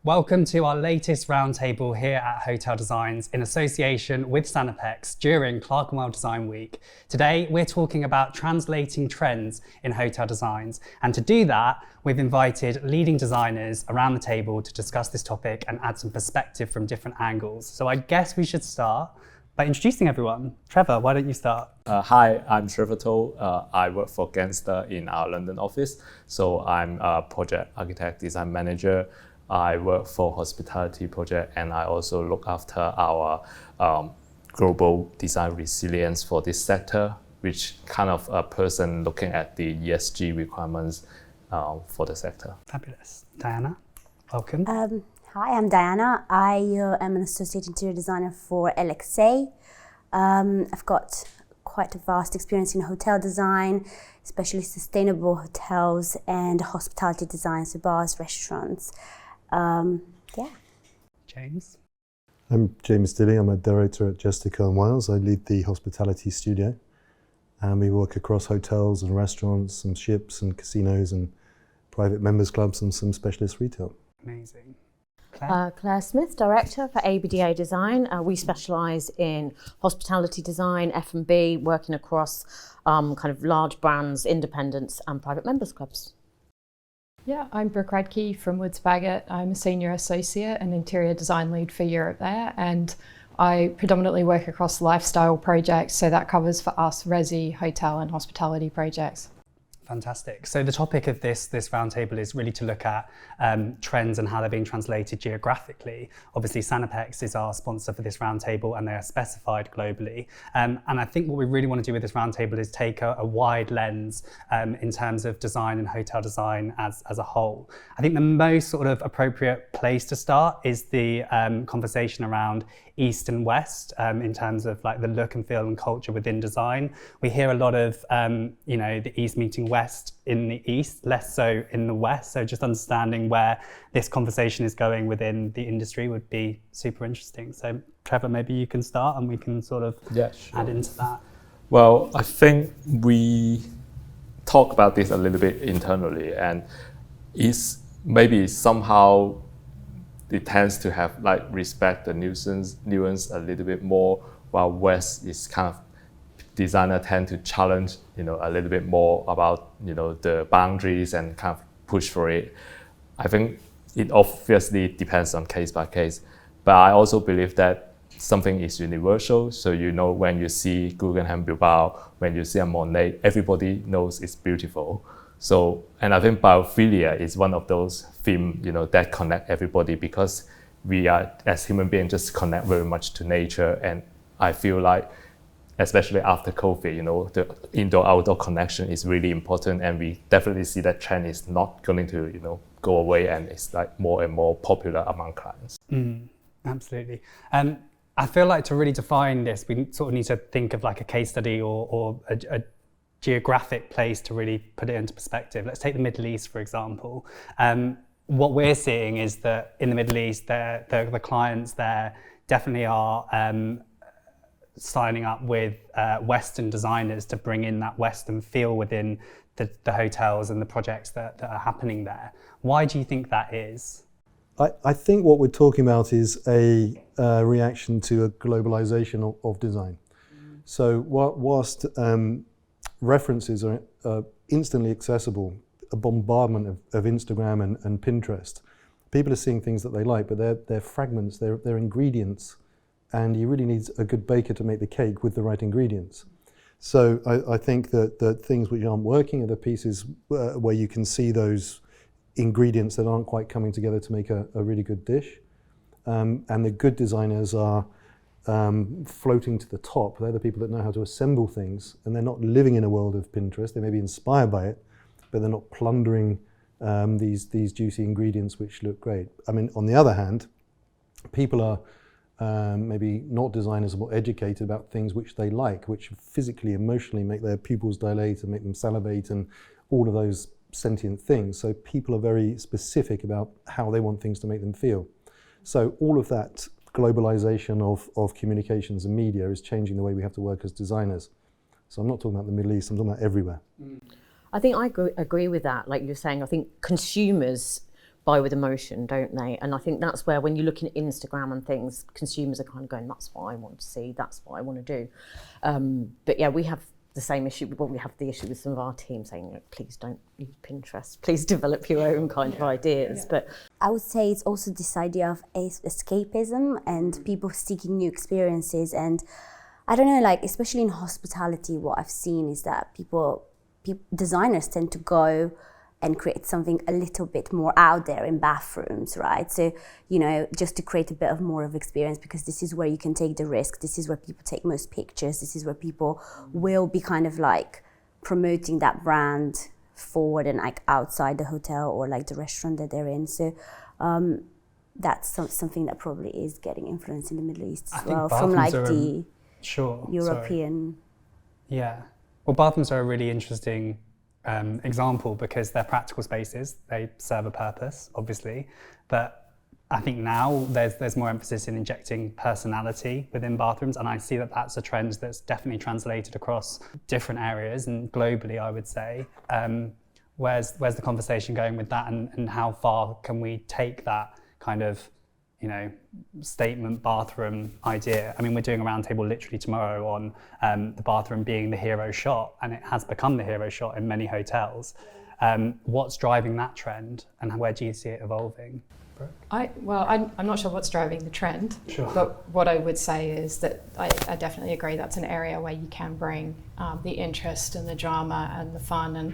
Welcome to our latest roundtable here at Hotel Designs in association with SANIPEX during Clerkenwell Design Week. Today, we're talking about translating trends in hotel designs. And to do that, we've invited leading designers around the table to discuss this topic and add some perspective from different angles. So I guess we should start by introducing everyone. Trevor, why don't you start? Hi, I'm Trevor Toll. I work for Gangster in our London office. So I'm a project architect, design manager. I work for hospitality project, and I also look after our global design resilience for this sector, which kind of a person looking at the ESG requirements for the sector. Fabulous. Diana, welcome. Hi, I'm Diana. I am an associate interior designer for LXA. I've got quite a vast experience in hotel design, especially sustainable hotels and hospitality design, so bars, restaurants. James. I'm James Dilly. I'm a director at Jessica & Wales. I lead the hospitality studio, and we work across hotels and restaurants, some ships and casinos and private members clubs and some specialist retail. Amazing. Claire Smith, Director for ABDA Design. We specialise in hospitality design, F&B, working across kind of large brands, independents and private members clubs. Yeah, I'm Brooke Radke from Woods Bagot. I'm a senior associate and interior design lead for Europe there, and I predominantly work across lifestyle projects, so that covers for us resi, hotel and hospitality projects. Fantastic. So the topic of this roundtable is really to look at trends and how they're being translated geographically. Obviously, SANIPEX is our sponsor for this roundtable, and they are specified globally. And I think what we really want to do with this roundtable is take a wide lens in terms of design and hotel design as a whole. I think the most sort of appropriate place to start is the conversation around East and West in terms of like the look and feel and culture within design. We hear a lot of, the East meeting West in the East, less so in the West. So just understanding where this conversation is going within the industry would be super interesting. So Trevor, maybe you can start and we can sort of add into that. Well, I think we talk about this a little bit internally, and it's maybe somehow it tends to have like respect the nuance a little bit more, while West is kind of designer tend to challenge, a little bit more about, the boundaries and kind of push for it. I think it obviously depends on case by case, but I also believe that something is universal. So, when you see Guggenheim Bilbao, when you see a Monet, everybody knows it's beautiful. So, and I think biophilia is one of those themes, that connect everybody, because we are, as human beings, just connect very much to nature. And I feel like, especially after COVID, the indoor-outdoor connection is really important. And we definitely see that trend is not going to, go away, and it's like more and more popular among clients. Absolutely. I feel like to really define this, we sort of need to think of like a case study or a geographic place to really put it into perspective. Let's take the Middle East, for example. What we're seeing is that in the Middle East, the clients there definitely are signing up with Western designers to bring in that Western feel within the hotels and the projects that are happening there. Why do you think that is? I think what we're talking about is a reaction to a globalization of design. So whilst references are instantly accessible, a bombardment of Instagram and Pinterest, people are seeing things that they like, but they're fragments, they're ingredients, and you really need a good baker to make the cake with the right ingredients. So I think that things which aren't working are the pieces where you can see those ingredients that aren't quite coming together to make a really good dish. And the good designers are floating to the top. They're the people that know how to assemble things, and they're not living in a world of Pinterest. They may be inspired by it, but they're not plundering these juicy ingredients which look great. I mean, on the other hand, people are maybe not designers are more educated about things which they like, which physically, emotionally make their pupils dilate and make them salivate and all of those sentient things. So people are very specific about how they want things to make them feel. So all of that globalization of communications and media is changing the way we have to work as designers. So I'm not talking about the Middle East, I'm talking about everywhere. I think I agree with that. Like you're saying, I think consumers buy with emotion, don't they? And I think that's where, when you're looking at Instagram and things, consumers are kind of going, that's what I want to see, that's what I want to do. But yeah, we have the same issue. Well, we have the issue with some of our team saying, like, please don't use Pinterest, please develop your own kind of ideas. But I would say it's also this idea of escapism and people seeking new experiences. And I don't know, like, especially in hospitality, what I've seen is that designers tend to go and create something a little bit more out there in bathrooms, right? So, you know, just to create a bit of more of experience, because this is where you can take the risk. This is where people take most pictures. This is where people will be kind of like promoting that brand forward and like outside the hotel or like the restaurant that they're in. So that's something that probably is getting influence in the Middle East as well, from like the European. Yeah. Well, bathrooms are a really interesting example because they're practical spaces. They serve a purpose, obviously, but I think now there's more emphasis in injecting personality within bathrooms, and I see that that's a trend that's definitely translated across different areas and globally, I would say. Where's the conversation going with that, and how far can we take that kind of, you know, statement bathroom idea? I mean, we're doing a roundtable literally tomorrow on the bathroom being the hero shot, and it has become the hero shot in many hotels. What's driving that trend, and where do you see it evolving? Brooke? I'm not sure what's driving the trend, Sure. But what I would say is that I definitely agree that's an area where you can bring the interest and the drama and the fun. And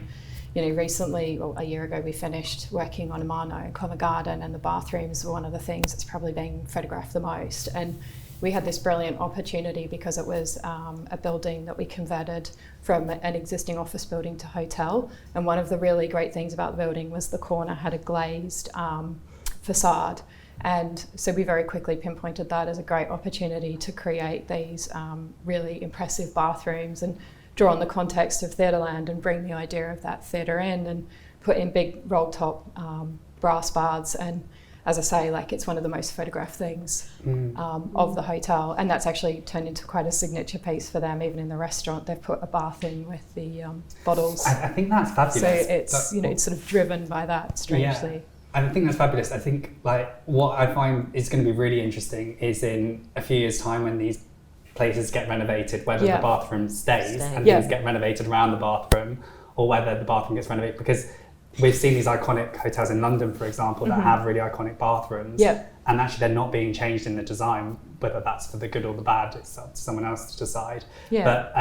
you know, recently, well, a year ago, we finished working on Amano in Covent Garden, and the bathrooms were one of the things that's probably being photographed the most. And we had this brilliant opportunity because it was a building that we converted from an existing office building to hotel. And one of the really great things about the building was the corner had a glazed facade. And so we very quickly pinpointed that as a great opportunity to create these really impressive bathrooms and draw on the context of Theatreland and bring the idea of that theatre in, and put in big roll top brass baths. And as I say, like, it's one of the most photographed things of the hotel, and that's actually turned into quite a signature piece for them. Even in the restaurant, they've put a bath in with the bottles. I think that's fabulous. So it's, you know, it's sort of driven by that, strangely. Yeah. I think that's fabulous. I think, like, what I find is going to be really interesting is in a few years' time when these places get renovated, whether the bathroom stays and things get renovated around the bathroom, or whether the bathroom gets renovated, because we've seen these iconic hotels in London, for example, that have really iconic bathrooms, and actually they're not being changed in the design. Whether that's for the good or the bad, it's up to someone else to decide. But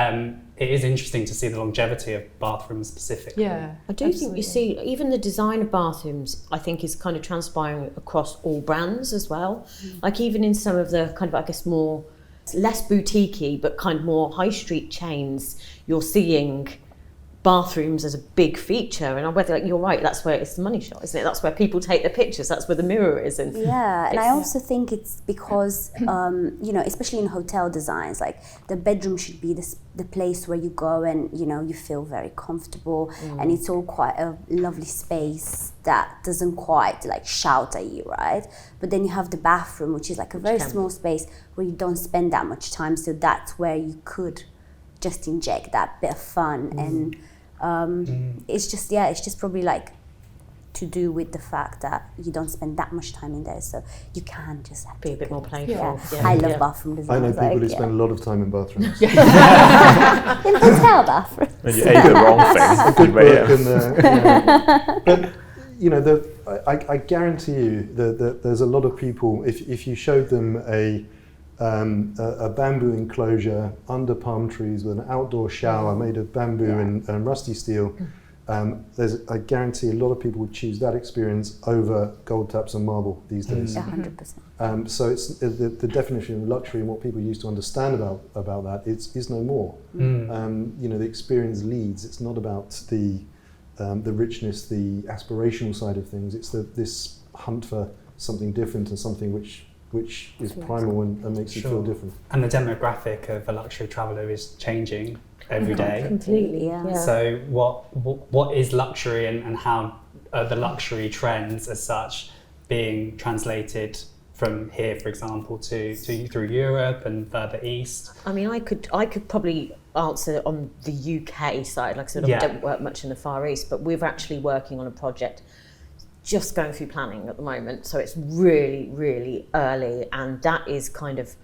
it is interesting to see the longevity of bathrooms specifically. I do think you see even the design of bathrooms, I think, is kind of transpiring across all brands as well. Like, even in some of the kind of, I guess, more less boutiquey but kind of more high street chains, you're seeing bathrooms as a big feature. And whether, like, you're right, that's where it's the money shot, isn't it? That's where people take the pictures, that's where the mirror is. And and I also think it's because you know, especially in hotel designs, like, the bedroom should be the place where you go and, you know, you feel very comfortable, and it's all quite a lovely space that doesn't quite like shout at you, right? But then you have the bathroom, which is like a very small space where you don't spend that much time, so that's where you could just inject that bit of fun. And it's just probably like to do with the fact that you don't spend that much time in there, so you can just be a bit more playful. I love bathroom design. I know people who spend a lot of time in bathrooms. In hotel bathrooms. When you ate the wrong thing. Good book. But you know, I guarantee you that there's a lot of people, if you showed them a bamboo enclosure under palm trees with an outdoor shower made of bamboo and rusty steel, I guarantee a lot of people would choose that experience over gold taps and marble these days. 100%. So it's the definition of luxury and what people used to understand about that is no more. You know, the experience leads. It's not about the richness, the aspirational side of things. It's this hunt for something different and something which is primal and makes you feel different. And the demographic of a luxury traveller is changing every day. Completely, So what is luxury, and how are the luxury trends as such being translated from here, for example, to through Europe and further east? I mean, I could probably answer on the UK side. Like I said, I don't work much in the Far East, but we're actually working on a project just going through planning at the moment, so it's really, really early, and that is kind of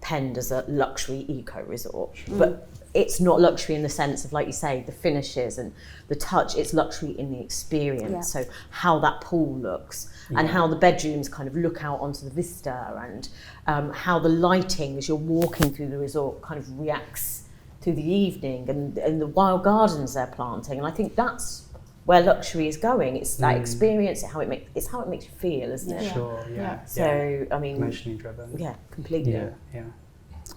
penned as a luxury eco resort. But it's not luxury in the sense of, like you say, the finishes and the touch. It's luxury in the experience. Yeah. So how that pool looks, and how the bedrooms kind of look out onto the vista, and how the lighting as you're walking through the resort kind of reacts through the evening, and the wild gardens they're planting. And I think that's where luxury is going. It's that experience, it's how it makes you feel, isn't it? Sure, yeah. So I mean, Emotionally driven. yeah, completely. Yeah, yeah.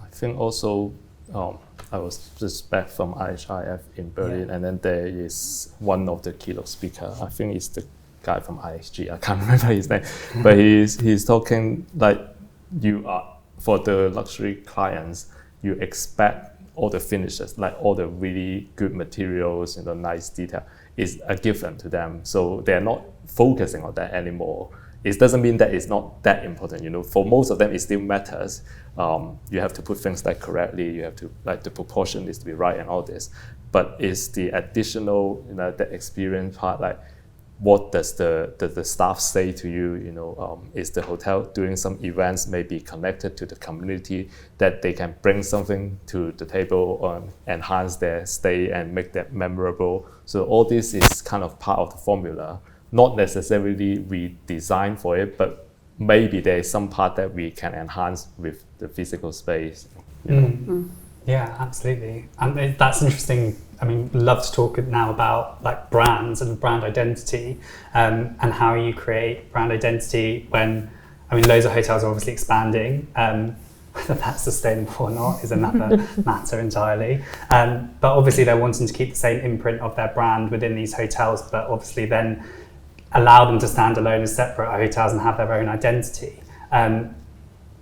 I think also I was just back from IHIF in Berlin, and then there is one of the keynote speaker. I think it's the guy from IHG. I can't remember his name, but he's talking like you are, for the luxury clients, you expect all the finishes, like all the really good materials, nice detail is a given to them. So they're not focusing on that anymore. It doesn't mean that it's not that important. For most of them, it still matters. You have to put things like correctly. You have to, like, the proportion needs to be right and all this. But it's the additional, the experience part. Like, what does the staff say to you? Is the hotel doing some events, maybe connected to the community, that they can bring something to the table, enhance their stay and make that memorable. So all this is kind of part of the formula. Not necessarily we design for it, but maybe there is some part that we can enhance with the physical space. Yeah, absolutely. And that's interesting. I mean, love to talk now about like brands and brand identity, and how you create brand identity when, loads of hotels are obviously expanding. Whether that's sustainable or not is another matter entirely. But obviously they're wanting to keep the same imprint of their brand within these hotels, but obviously then allow them to stand alone as separate hotels and have their own identity.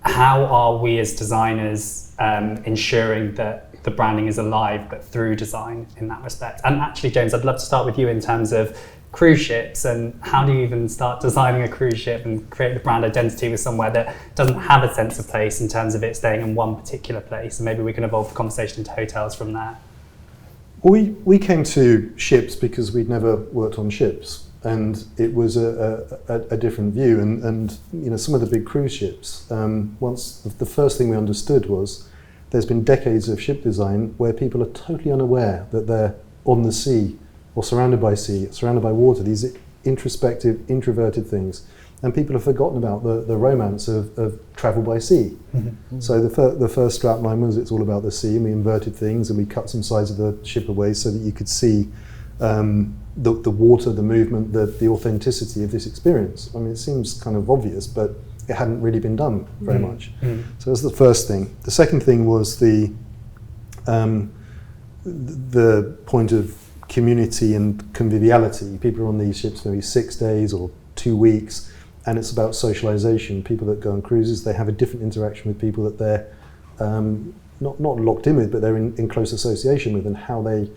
How are we as designers ensuring that the branding is alive, but through design in that respect? And actually, James, I'd love to start with you in terms of cruise ships, and how do you even start designing a cruise ship and create the brand identity with somewhere that doesn't have a sense of place in terms of it staying in one particular place? And maybe we can evolve the conversation into hotels from there. We came to ships because we'd never worked on ships. And it was a different view, and some of the big cruise ships. Once the first thing we understood was there's been decades of ship design where people are totally unaware that they're on the sea or surrounded by sea, surrounded by water. These introspective, introverted things, and people have forgotten about the romance of travel by sea. Mm-hmm. So the first strapline was it's all about the sea, and we inverted things and we cut some sides of the ship away so that you could see. The water, the movement, the authenticity of this experience. It seems kind of obvious, but it hadn't really been done very much. So that's the first thing. The second thing was the point of community and conviviality. People are on these ships maybe 6 days or 2 weeks, and it's about socialization. People that go on cruises, they have a different interaction with people that they're not locked in with, but they're in close association with, and how they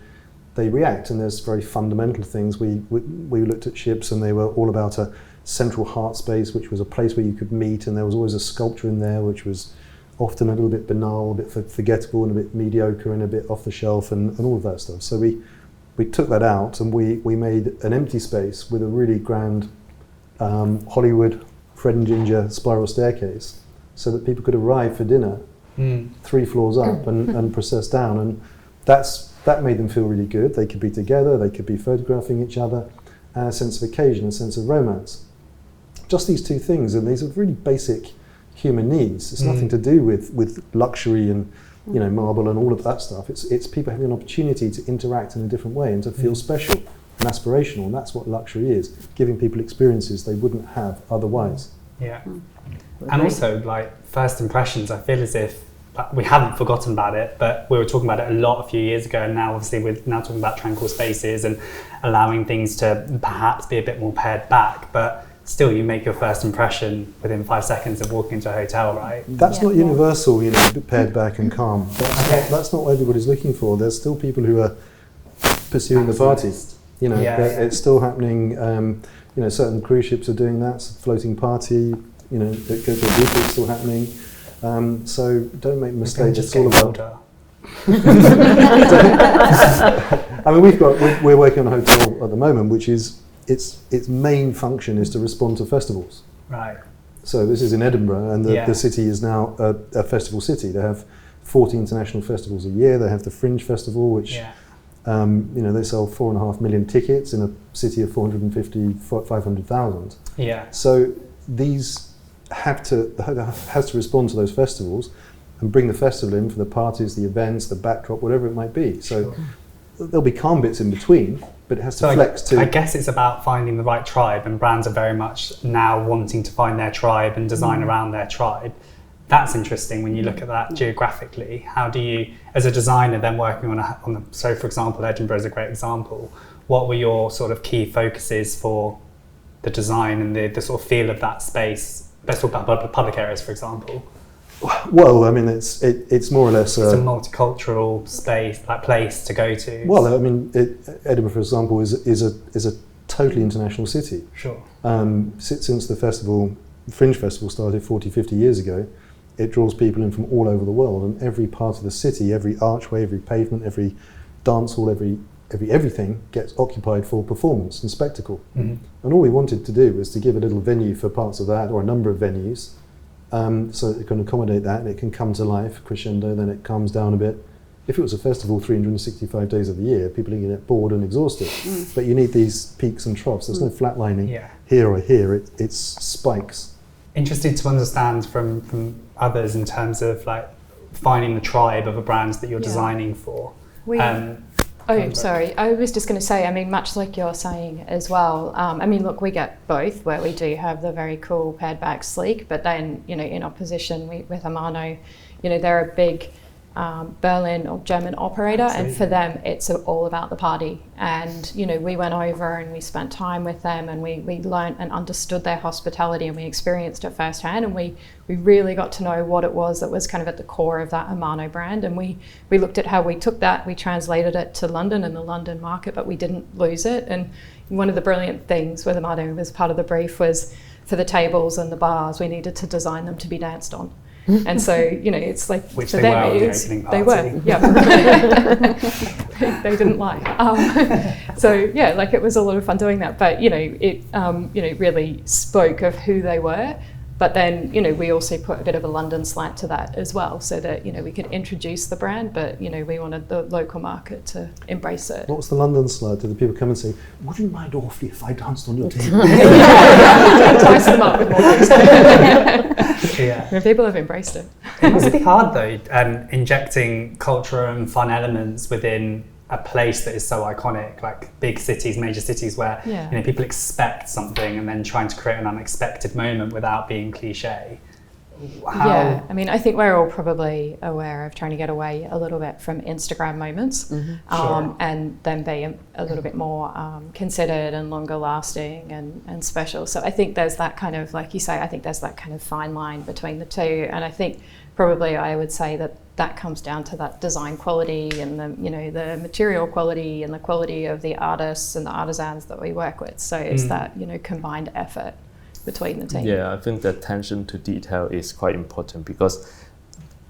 react. And there's very fundamental things. We looked at ships, and they were all about a central heart space, which was a place where you could meet, and there was always a sculpture in there which was often a little bit banal, a bit forgettable, and a bit mediocre, and a bit off the shelf, and all of that stuff. So we took that out, and we made an empty space with a really grand Hollywood Fred and Ginger spiral staircase, so that people could arrive for dinner 3 floors up and process down, and that made them feel really good. They could be together, they could be photographing each other, and a sense of occasion, a sense of romance. Just these 2 things, and these are really basic human needs. It's nothing to do with luxury and marble and all of that stuff. It's people having an opportunity to interact in a different way and to feel special and aspirational, and that's what luxury is, giving people experiences they wouldn't have otherwise. Yeah. And also, like, first impressions, I feel as if we haven't forgotten about it, but we were talking about it a lot a few years ago, and now obviously we're now talking about tranquil spaces and allowing things to perhaps be a bit more pared back, but still you make your first impression within 5 seconds of walking into a hotel, right? That's not universal, pared back and calm. That's not what everybody's looking for. There's still people who are pursuing the party. It's still happening. Certain cruise ships are doing that. Floating party, that goes to it's still happening. So don't make mistakes. It's all about. We're working on a hotel at the moment, which is its main function is to respond to festivals. Right. So this is in Edinburgh, and Yeah. the city is now a festival city. They have 40 international festivals a year. They have the Fringe Festival, which Yeah. they sell 4.5 million tickets in a city of 450, 500,000. Yeah. So these has to respond to those festivals and bring the festival in for the parties, the events, the backdrop, whatever it might be. So there'll be calm bits in between, but it has to flex to... I guess it's about finding the right tribe, and brands are very much now wanting to find their tribe and design around their tribe. That's interesting when you look at that geographically. How do you, as a designer then working on so for example, Edinburgh is a great example, what were your sort of key focuses for the design and the sort of feel of that space? Let's talk about public areas, for example. Well, I mean, it's more or less... It's a multicultural space, that place to go to. Well, I mean, Edinburgh, for example, is a totally international city. Sure. Since the Fringe Festival started 40, 50 years ago, it draws people in from all over the world, and every part of the city, every archway, every pavement, every dance hall, everything gets occupied for performance and spectacle. Mm-hmm. And all we wanted to do was to give a little venue for parts of that, or a number of venues, so that it can accommodate that and it can come to life, crescendo, then it calms down a bit. If it was a festival 365 days of the year, people are going to get bored and exhausted. But you need these peaks and troughs. There's no flatlining here or here, it's spikes. Interested to understand from others in terms of like finding the tribe of a brand that you're designing for. Sorry. I was just going to say, I mean, much like you're saying as well, I mean, look, we get both, where we do have the very cool pared back sleek, but then, in opposition with Amano, they're a big Berlin or German operator. Absolutely. And for them, it's all about the party. And, we went over and we spent time with them, and we learned and understood their hospitality, and we experienced it firsthand, and we really got to know what it was that was kind of at the core of that Amano brand. And we looked at how we took that, we translated it to London and the London market, but we didn't lose it. And one of the brilliant things with Amano as part of the brief was for the tables and the bars, we needed to design them to be danced on. And so, it's like, which for they them, were on the opening party. they were, yeah. They didn't lie. So yeah, like it was a lot of fun doing that. But it really spoke of who they were. But then we also put a bit of a London slant to that as well, so that we could introduce the brand, but we wanted the local market to embrace it. What was the London slide? Did the people come and say, "Would you mind awfully if I danced on your table?" Entice them up with more things. Yeah. People have embraced it. It must be hard though, injecting culture and fun elements within a place that is so iconic, like big cities, major cities, where people expect something, and then trying to create an unexpected moment without being cliche. Yeah, I mean, I think we're all probably aware of trying to get away a little bit from Instagram moments, and then be a little bit more considered and longer lasting and special. So I think there's that kind of, like you say, I think there's that kind of fine line between the two. And I think probably I would say that comes down to that design quality and the material quality and the quality of the artists and the artisans that we work with. So it's that combined effort between the team. Yeah, I think the attention to detail is quite important, because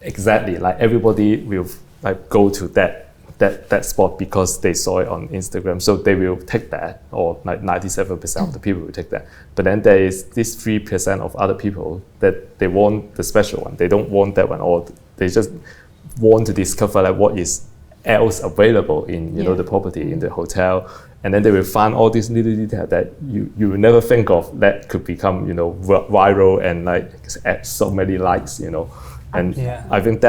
exactly, like, everybody will like go to that spot because they saw it on Instagram, so they will take that, or like 97% of the people will take that. But then there is this 3% of other people that they want the special one. They don't want that one, or they just want to discover like what is else available in the property, in the hotel. And then they will find all these little details that you will never think of that could become viral and like add so many likes, And I think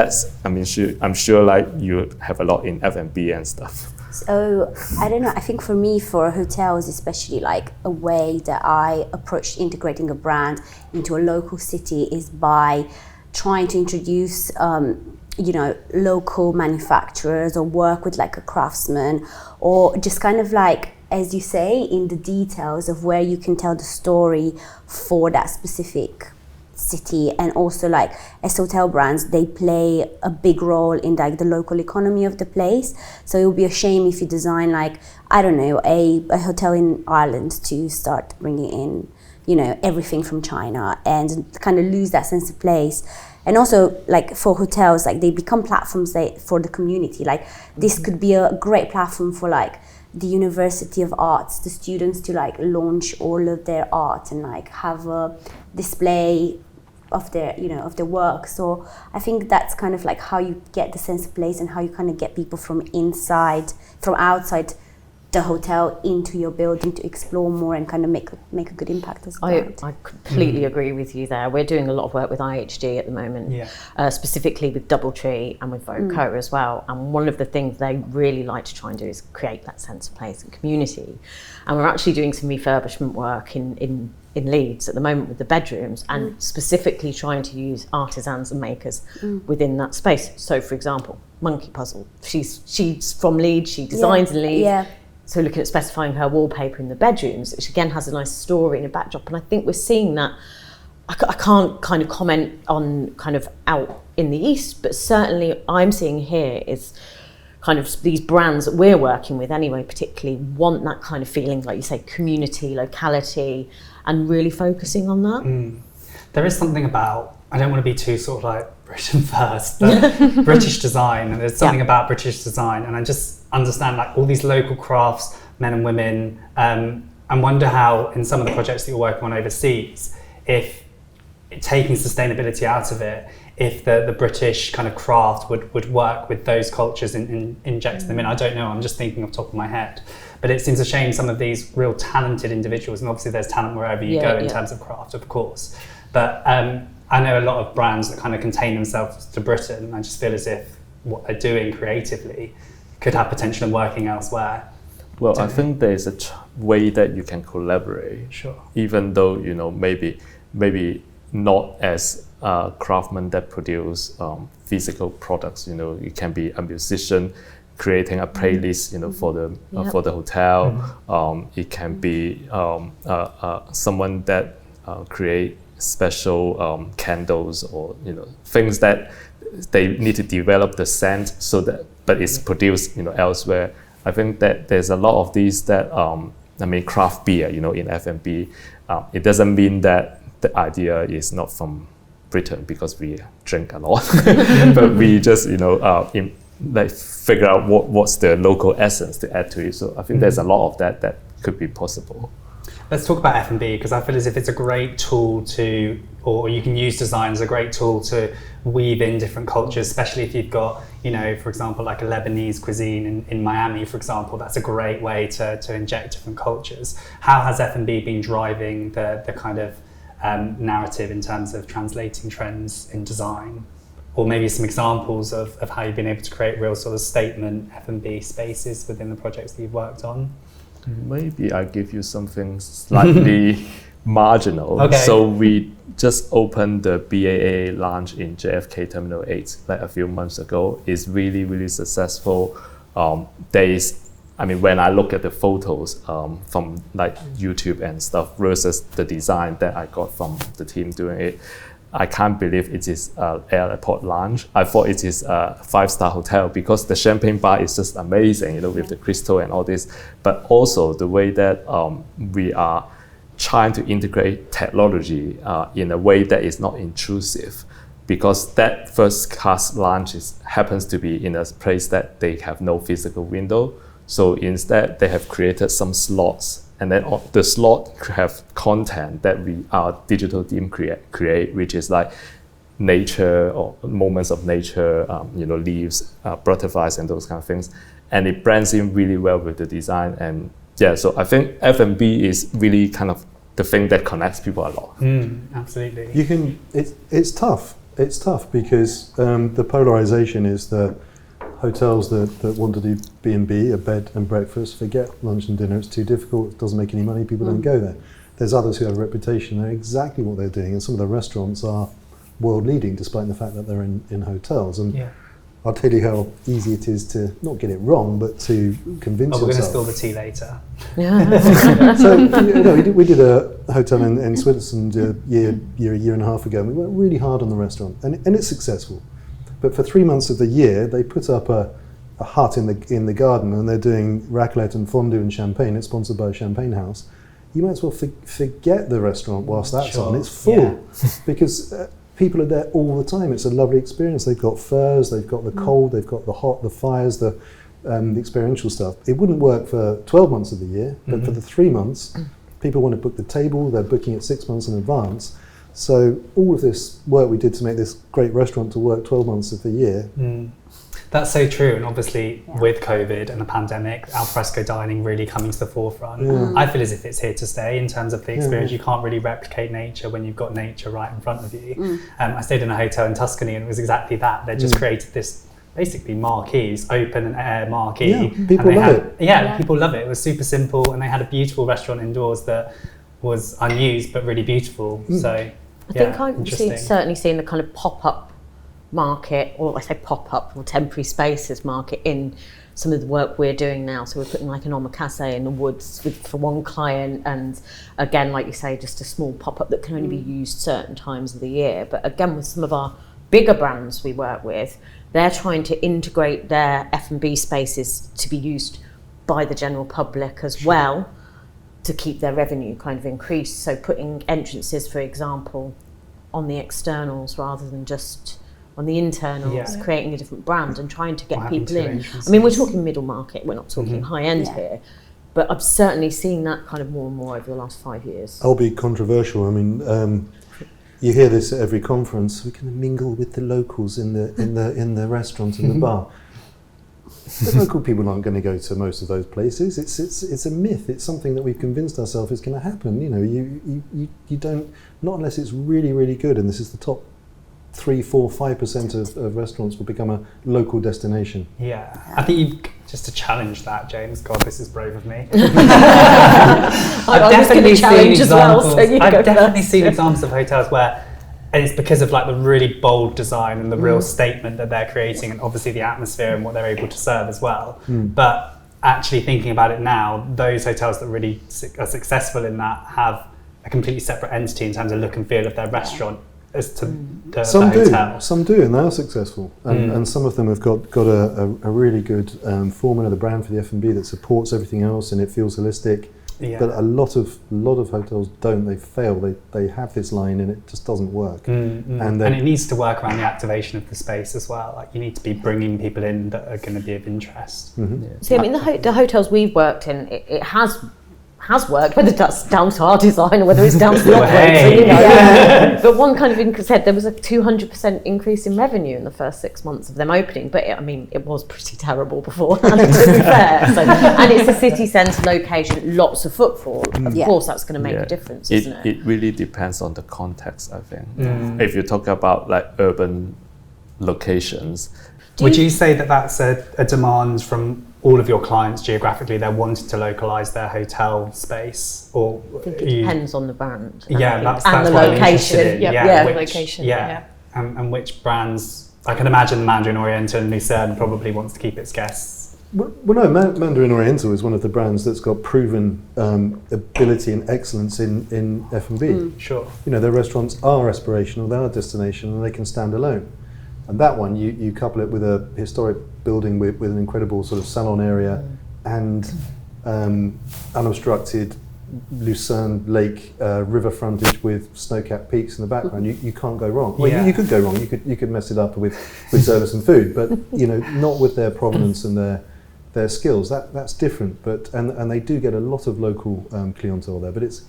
I'm sure like you have a lot in F&B and stuff. So I don't know, I think for me, for hotels especially, like a way that I approach integrating a brand into a local city is by trying to introduce local manufacturers, or work with like a craftsman, or just kind of like, as you say, in the details of where you can tell the story for that specific city. And also, like, as hotel brands, they play a big role in like the local economy of the place. So it would be a shame if you design like, I don't know, a hotel in Ireland to start bringing in everything from China and kind of lose that sense of place. And also, like, for hotels, like, they become platforms for the community. Like, this could be a great platform for like the University of Arts, the students to like launch all of their art and like have a display of their, you know, of their work. So I think that's kind of like how you get the sense of place and how you kind of get people from outside the hotel into your building to explore more and kind of make a good impact as well. I completely agree with you there. We're doing a lot of work with IHD at the moment, specifically with Doubletree and with Voco as well. And one of the things they really like to try and do is create that sense of place and community. And we're actually doing some refurbishment work in Leeds at the moment with the bedrooms and specifically trying to use artisans and makers within that space. So, for example, Monkey Puzzle. She's from Leeds. She designs in Leeds. Yeah. So looking at specifying her wallpaper in the bedrooms, which again has a nice story and a backdrop. And I think we're seeing that. I can't kind of comment on kind of out in the East, but certainly I'm seeing here is kind of these brands that we're working with anyway, particularly want that kind of feeling, like you say, community, locality, and really focusing on that. There is something about, I don't want to be too sort of like Britain first, but British design, and there's something about British design, and I just understand like all these local crafts, men and women, and wonder how in some of the projects that you're working on overseas, if taking sustainability out of it, if the British kind of craft would work with those cultures and inject them in. I don't know, I'm just thinking off the top of my head. But it seems a shame some of these real talented individuals, and obviously there's talent wherever you go in terms of craft, of course. But I know a lot of brands that kind of contain themselves to Britain, and I just feel as if what they're doing creatively could have potential in working elsewhere. Well, I think there's a way that you can collaborate. Sure. Even though, you know, maybe not as a craftsman that produce physical products. You know, you can be a musician creating a playlist, you know, for the hotel. It can be someone that create special candles, or, you know, things that they need to develop the scent so that, but it's produced, you know, elsewhere. I think that there's a lot of these that I mean, craft beer, you know, in F&B. It doesn't mean that the idea is not from Britain, because we drink a lot, but we just, you know, like figure out what's the local essence to add to it. So I think there's a lot of that could be possible. Let's talk about F&B, because I feel as if it's a great tool to, or you can use design as a great tool to weave in different cultures, especially if you've got, you know, for example, like a Lebanese cuisine in Miami, for example. That's a great way to inject different cultures. How has F&B been driving the kind of narrative in terms of translating trends in design? Or maybe some examples of how you've been able to create real sort of statement F&B spaces within the projects that you've worked on? Maybe I give you something slightly marginal. Okay. So we just opened the BAA lounge in JFK Terminal 8 like a few months ago. It's really, really successful. I mean, when I look at the photos from like YouTube and stuff versus the design that I got from the team doing it, I can't believe it is an airport lounge. I thought it is a 5-star hotel because the champagne bar is just amazing, you know, with the crystal and all this. But also the way that we are trying to integrate technology in a way that is not intrusive, because that first class lounge happens to be in a place that they have no physical window. So instead, they have created some slots, and then the slot have content that our digital team create, which is like nature or moments of nature, you know, leaves, butterflies, and those kind of things. And it blends in really well with the design. And yeah, so I think F&B is really kind of the thing that connects people a lot. Absolutely. You can. It's tough. It's tough because the polarization is that hotels that want to do B&B, a bed and breakfast, forget lunch and dinner. It's too difficult. It doesn't make any money. People don't go there. There's others who have a reputation, know exactly what they're doing, and some of the restaurants are world leading, despite the fact that they're in hotels. And I'll tell you how easy it is to not get it wrong, but to convince yourself. We're going to spill the tea later. So, you know, we did a hotel in Switzerland a year and a half ago, and we worked really hard on the restaurant, and it's successful. But for 3 months of the year, they put up a hut in the garden, and they're doing raclette and fondue and champagne. It's sponsored by a champagne house. You might as well forget the restaurant whilst that's on. It's full because people are there all the time. It's a lovely experience. They've got furs, they've got the cold, they've got the hot, the fires, the the experiential stuff. It wouldn't work for 12 months of the year, but for the 3 months, people want to book the table, they're booking it 6 months in advance. So all of this work we did to make this great restaurant to work 12 months of the year. That's so true, and obviously with COVID and the pandemic, alfresco dining really coming to the forefront. I feel as if it's here to stay in terms of the experience. You can't really replicate nature when you've got nature right in front of you. I stayed in a hotel in Tuscany and it was exactly that. They just created this basically marquees, open and air marquee. Yeah, people love it. Yeah, people love it. It was super simple, and they had a beautiful restaurant indoors that was unused but really beautiful. So I think I've certainly seen the kind of pop-up market, or I say pop-up or temporary spaces market in some of the work we're doing now. So we're putting like an omakase in the woods for one client, and again, like you say, just a small pop-up that can only be used certain times of the year. But again, with some of our bigger brands we work with, they're trying to integrate their F&B spaces to be used by the general public as well, to keep their revenue kind of increased. So putting entrances, for example, on the externals rather than just on the internals, creating a different brand and trying to get people in. I mean, we're talking middle market, we're not talking high end here, but I've certainly seen that kind of more and more over the last 5 years. I'll be controversial. I mean, you hear this at every conference. We're going to mingle with the locals in the restaurant and the bar. The local people aren't going to go to most of those places. It's a myth. It's something that we've convinced ourselves is going to happen. You know, you don't, not unless it's really, really good. And this is the top 3, 4, 5% of restaurants will become a local destination. Yeah, I think you just to challenge that, James. God, this is brave of me. I've definitely seen examples. I've definitely seen examples of hotels where it's because of like the really bold design and the real statement that they're creating, and obviously the atmosphere and what they're able to serve as well. But actually thinking about it now, those hotels that really are successful in that have a completely separate entity in terms of look and feel of their restaurant as to the hotel. Some do, and they are successful. And some of them have got a really good formula, the brand for the F&B that supports everything else, and it feels holistic. Yeah. But a lot of hotels don't. They fail. They have this line and it just doesn't work. And it needs to work around the activation of the space as well. Like you need to be bringing people in that are going to be of interest. See, I mean, the hotels we've worked in, it has worked, whether that's down to our design or whether it's down to the operator, you know. But one kind of said there was a 200% increase in revenue in the first 6 months of them opening, but it was pretty terrible beforehand, to be fair. So, and it's a city centre location, lots of footfall. Of course, that's going to make a difference, isn't it? It really depends on the context, I think. If you talk about like urban locations, would you say that that's a demand from all of your clients geographically? They're wanting to localise their hotel space, or I think it depends on the brand. That's and the location. Location. And which brands? I can imagine Mandarin Oriental and Lucerne probably wants to keep its guests. Well, no, Mandarin Oriental is one of the brands that's got proven ability and excellence in F&B. Sure. You know, their restaurants are aspirational, they are a destination, and they can stand alone. And that one, you couple it with a historic building with an incredible sort of salon area and unobstructed Lucerne Lake river frontage with snow-capped peaks in the background. You can't go wrong. Well, you could go wrong. You could mess it up with service and food, but you know, not with their provenance and their skills. That's different. But and they do get a lot of local clientele there. But it's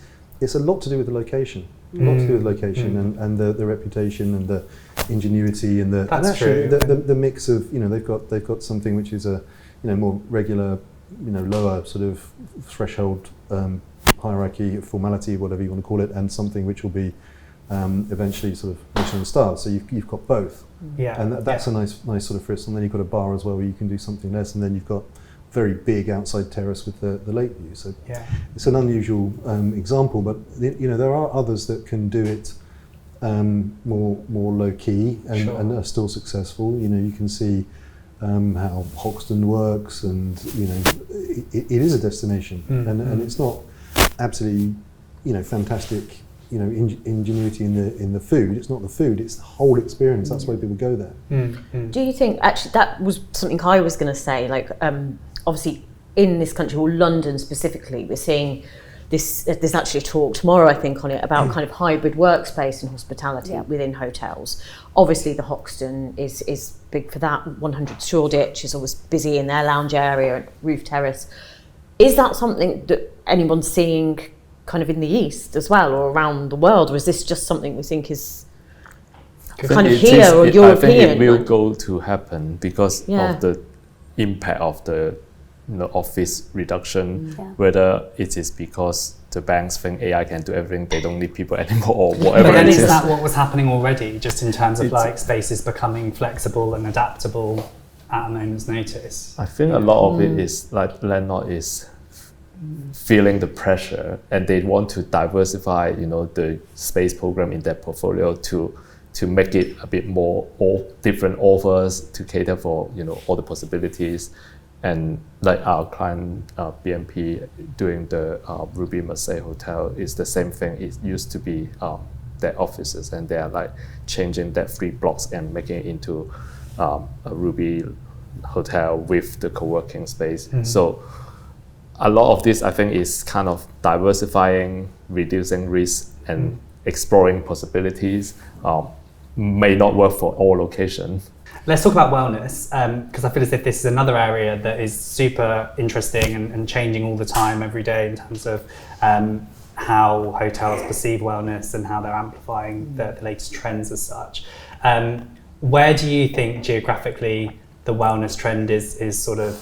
a lot to do with the location. A lot to do with location and the reputation and the ingenuity and the mix of, you know, they've got something which is a, you know, more regular, you know, lower sort of threshold hierarchy, formality, whatever you want to call it, and something which will be eventually sort of Michelin stars. So you've got both, and that's a nice sort of fritz. And then you've got a bar as well where you can do something less, and then you've got very big outside terrace with the lake view. So it's an unusual example, but you know, there are others that can do it more low key and are still successful. You know, you can see how Hoxton works, and you know, it is a destination, and it's not absolutely, you know, fantastic, you know, ingenuity in the food. It's not the food, it's the whole experience. That's why people go there. Do you think, actually, that was something I was going to say, like obviously in this country, or London specifically, we're seeing there's actually a talk tomorrow, I think, on it about kind of hybrid workspace and hospitality within hotels. Obviously, the Hoxton is big for that. 100 Shoreditch is always busy in their lounge area and roof terrace. Is that something that anyone's seeing kind of in the East as well, or around the world, or is this just something we think is kind of here or European? I think it will go to happen because of the impact of the office reduction, whether it is because the banks think AI can do everything, they don't need people anymore, or whatever. But then is that what was happening already, just in terms of like spaces becoming flexible and adaptable at a moment's notice? I think a lot of it is like landlord is feeling the pressure and they want to diversify, the space program in their portfolio to make it a bit more different offers to cater for, all the possibilities. And like our client BNP doing the Ruby Marseille Hotel is the same thing. It used to be their offices, and they are like changing that 3 blocks and making it into a Ruby hotel with the co-working space. So a lot of this, I think, is kind of diversifying, reducing risk, and exploring possibilities. May not work for all locations. Let's talk about wellness, because I feel as if this is another area that is super interesting and changing all the time, every day, in terms of how hotels perceive wellness and how they're amplifying the latest trends as such. Where do you think geographically the wellness trend is sort of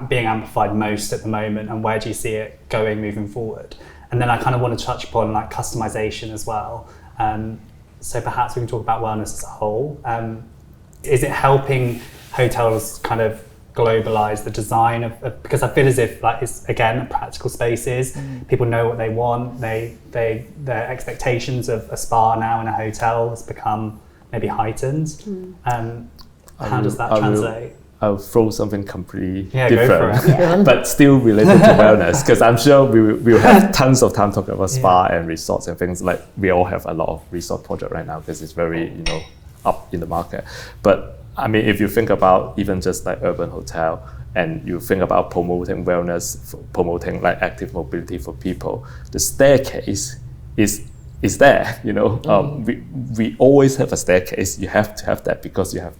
being amplified most at the moment, and where do you see it going moving forward? And then I kind of want to touch upon like customization as well. So perhaps we can talk about wellness as a whole. Is it helping hotels kind of globalize the design of because I feel as if like it's again practical spaces, people know what they want, their expectations of a spa now in a hotel has become maybe heightened. How does that translate? I'll throw something completely Go different, for it. but still related to wellness, because I'm sure we'll have tons of time talking about spa and resorts and things. Like we all have a lot of resort project right now because it's very up in the market. But I mean, if you think about even just like urban hotel, and you think about promoting wellness, promoting like active mobility for people, the staircase is there. We always have a staircase. You have to have that because you have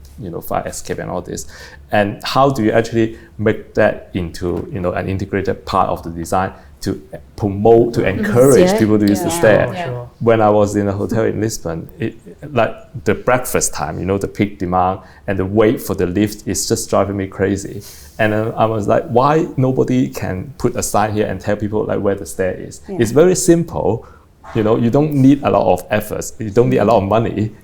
fire escape and all this. And how do you actually make that into an integrated part of the design to promote, to encourage people to use the stair? Sure. When I was in a hotel in Lisbon, like the breakfast time, the peak demand and the wait for the lift is just driving me crazy. And I was like, why nobody can put a sign here and tell people like where the stair is? It's very simple. You don't need a lot of efforts. You don't need a lot of money.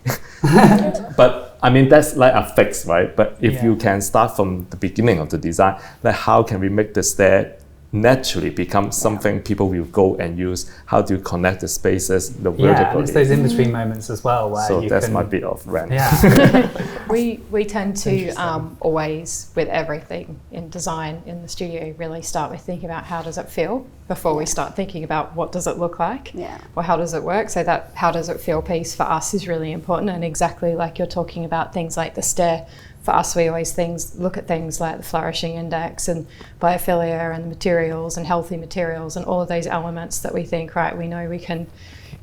But I mean, that's like a fix, right? But if you can start from the beginning of the design, like how can we make the stair naturally become something people will go and use? How do you connect the spaces, the vertically? And it's those in-between moments as well where so that's my bit of rant. We tend to always, with everything in design in the studio, really start with thinking about how does it feel before we start thinking about what does it look like or how does it work. So that how does it feel piece for us is really important, and exactly like you're talking about things like the stair. For us, we always look at things like the flourishing index and biophilia and the materials and healthy materials and all of those elements that we think, right, we know we can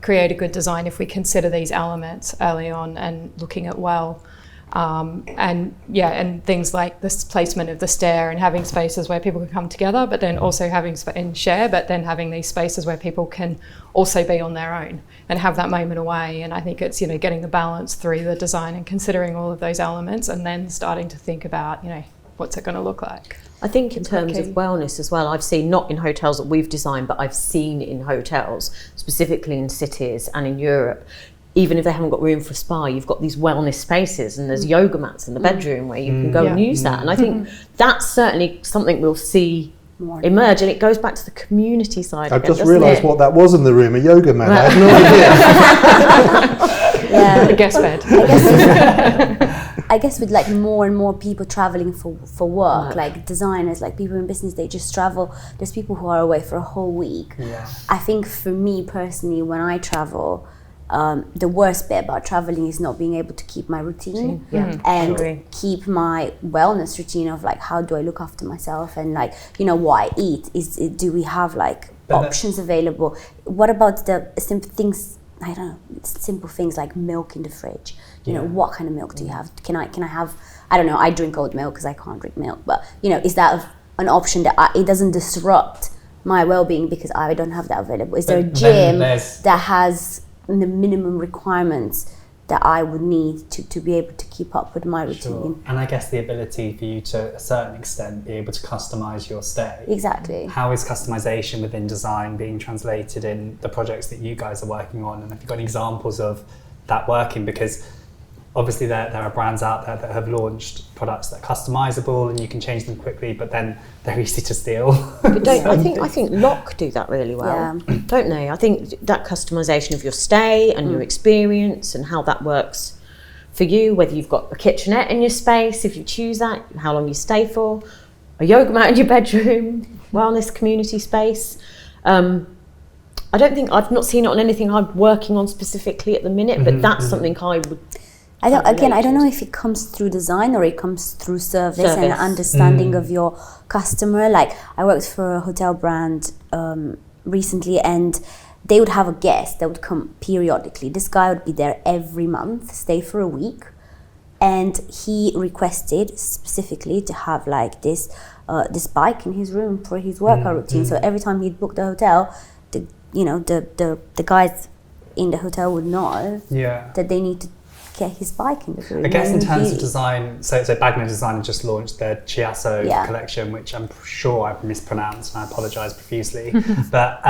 create a good design if we consider these elements early on and looking at and things like this placement of the stair and having spaces where people can come together, but then also having and share, but then having these spaces where people can also be on their own and have that moment away. And I think it's getting the balance through the design and considering all of those elements, and then starting to think about what's it going to look like. I think in terms of wellness as well, I've seen not in hotels that we've designed, but I've seen in hotels, specifically in cities and in Europe, even if they haven't got room for a spa, you've got these wellness spaces and there's yoga mats in the bedroom where you can go and use that. And I think that's certainly something we'll see emerge, and it goes back to the community side. I've just realised what that was in the room, a yoga mat. I had no idea. The guest bed. I guess with like more and more people traveling for work, like designers, like people in business, they just travel. There's people who are away for a whole week. I think for me personally, when I travel, the worst bit about traveling is not being able to keep my routine and keep my wellness routine of like how do I look after myself and like what I eat. Do we have like options available. What about the simple things? I don't know, simple things like milk in the fridge. You know, what kind of milk do you have? Can I have? I don't know. I drink oat milk because I can't drink milk. But you know, is that an option that it doesn't disrupt my well-being because I don't have that available? Is there a gym that has the minimum requirements that I would need to be able to keep up with my routine? Sure. And I guess the ability for you to, a certain extent, be able to customise your stay. Exactly. How is customisation within design being translated in the projects that you guys are working on? And have you got any examples of that working? Because obviously there are brands out there that have launched products that are customisable and you can change them quickly, but then they're easy to steal. But I think Lock do that really well, don't they? I think that customisation of your stay and your experience and how that works for you, whether you've got a kitchenette in your space, if you choose that, how long you stay for, a yoga mat in your bedroom, wellness community space. I don't think, I've not seen it on anything I'm working on specifically at the minute, but that's something I would... I don't know if it comes through design or it comes through service. And understanding of your customer. Like, I worked for a hotel brand recently, and they would have a guest that would come periodically. This guy would be there every month, stay for a week, and he requested specifically to have like this bike in his room for his workout routine. So every time he'd book the hotel, the guys in the hotel would know that they need to get his bike in the room. I guess in terms of design, so Bagnodesign have just launched their Chiasso collection, which I'm sure I've mispronounced, and I apologise profusely. But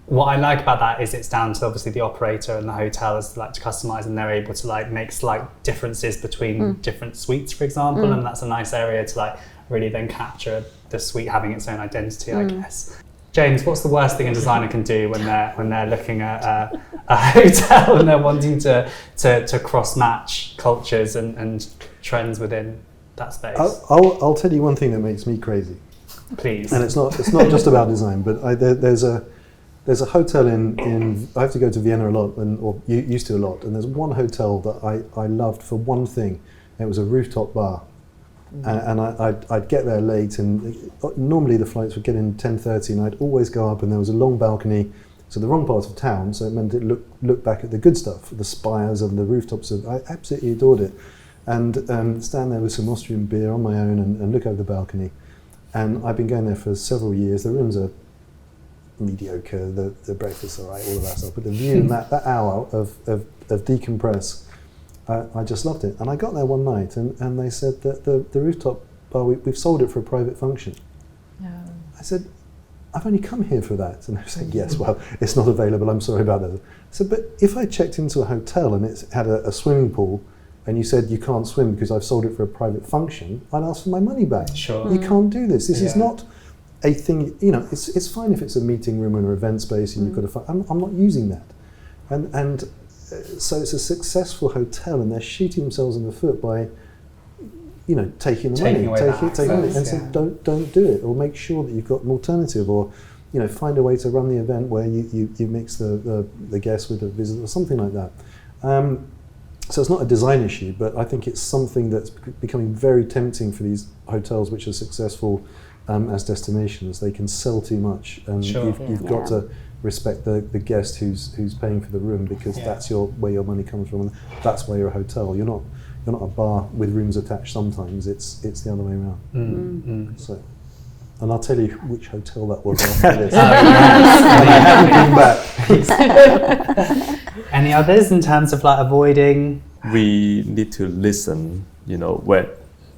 what I like about that is it's down to obviously the operator and the hotel is like to customise, and they're able to like make slight differences between different suites, for example, and that's a nice area to like really then capture the suite having its own identity, I guess. James, what's the worst thing a designer can do when they're looking at a hotel and they're wanting to cross-match cultures and trends within that space? I'll tell you one thing that makes me crazy. Please. And it's not just about design, but there's a hotel in I have to go to Vienna a lot, or used to a lot, and there's one hotel that I loved for one thing. It was a rooftop bar. And I'd get there late, and normally the flights would get in 10:30, and I'd always go up, and there was a long balcony, so the wrong part of town, so it meant it looked back at the good stuff, the spires and the rooftops. I absolutely adored it, and stand there with some Austrian beer on my own and look over the balcony. And I've been going there for several years. The rooms are mediocre, the breakfast's all right, all of that stuff, but the view in that hour of decompress, I just loved it. And I got there one night, and they said that the rooftop bar, we've sold it for a private function. I said, I've only come here for that. And they said, yes, well, it's not available, I'm sorry about that. I said, but if I checked into a hotel and it had a swimming pool, and you said you can't swim because I've sold it for a private function, I'd ask for my money back. Sure. You can't do this. This is not a thing, it's fine if it's a meeting room or an event space and you've got I'm not using that. And so it's a successful hotel, and they're shooting themselves in the foot by, taking the money, taking money, and so don't do it, or make sure that you've got an alternative, or find a way to run the event where you mix the guests with the visitor, or something like that. So it's not a design issue, but I think it's something that's becoming very tempting for these hotels which are successful as destinations. They can sell too much, and you've got to respect the guest who's paying for the room, because that's where your money comes from, and that's why you're a hotel. You're not a bar with rooms attached. Sometimes it's the other way around. So, and I'll tell you which hotel that was after this. I haven't been back. Any others in terms of like avoiding? We need to listen.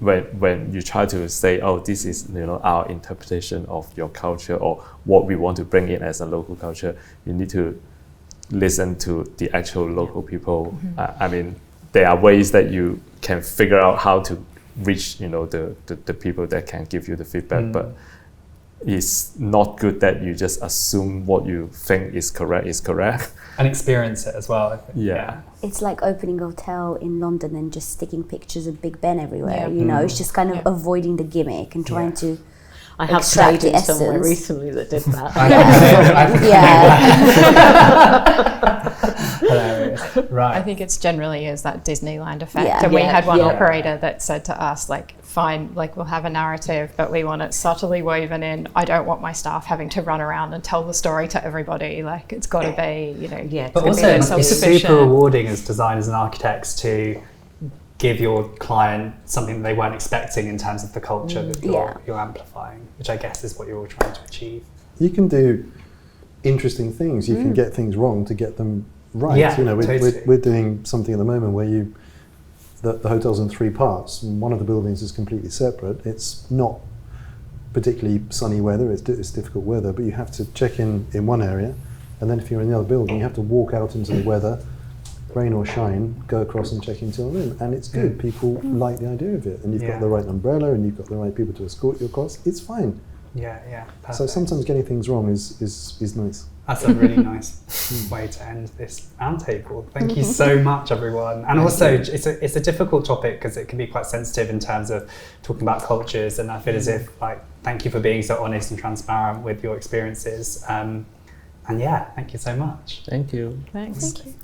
When you try to say, oh, this is our interpretation of your culture or what we want to bring in as a local culture, you need to listen to the actual local people. I mean, there are ways that you can figure out how to reach the people that can give you the feedback, but it's not good that you just assume what you think is correct. And experience it as well, I think. Yeah. It's like opening a hotel in London and just sticking pictures of Big Ben everywhere, it's just kind of avoiding the gimmick and trying to I have stayed in somewhere recently that did that. Hilarious. Right. I think it's generally is that Disneyland effect. Yeah. And we Yeah, had one yeah. operator that said to us, like, fine, like we'll have a narrative, but we want it subtly woven in. I don't want my staff having to run around and tell the story to everybody. Like, it's got to be, you know, Yeah, But it's also, gotta be it's super self-sufficient. rewarding as designers and architects to give your client something that they weren't expecting in terms of the culture that you're amplifying, which I guess is what you're all trying to achieve. You can do interesting things. You can get things wrong to get them right. Yeah, you know, totally. we're doing something at the moment where the hotel's in 3 parts, and one of the buildings is completely separate. It's not particularly sunny weather, it's difficult weather, but you have to check in one area, and then if you're in the other building, you have to walk out into the weather, rain or shine, go across and check into a room. And it's good. People like the idea of it, and you've got the right umbrella, and you've got the right people to escort you across. It's fine. Yeah, perfect. So sometimes getting things wrong is nice. That's a really nice way to end this roundtable. Thank you so much, everyone. And also, it's a difficult topic because it can be quite sensitive in terms of talking about cultures. And I feel as if, like, thank you for being so honest and transparent with your experiences. And yeah, thank you so much. Thank you. Thanks. Thank you.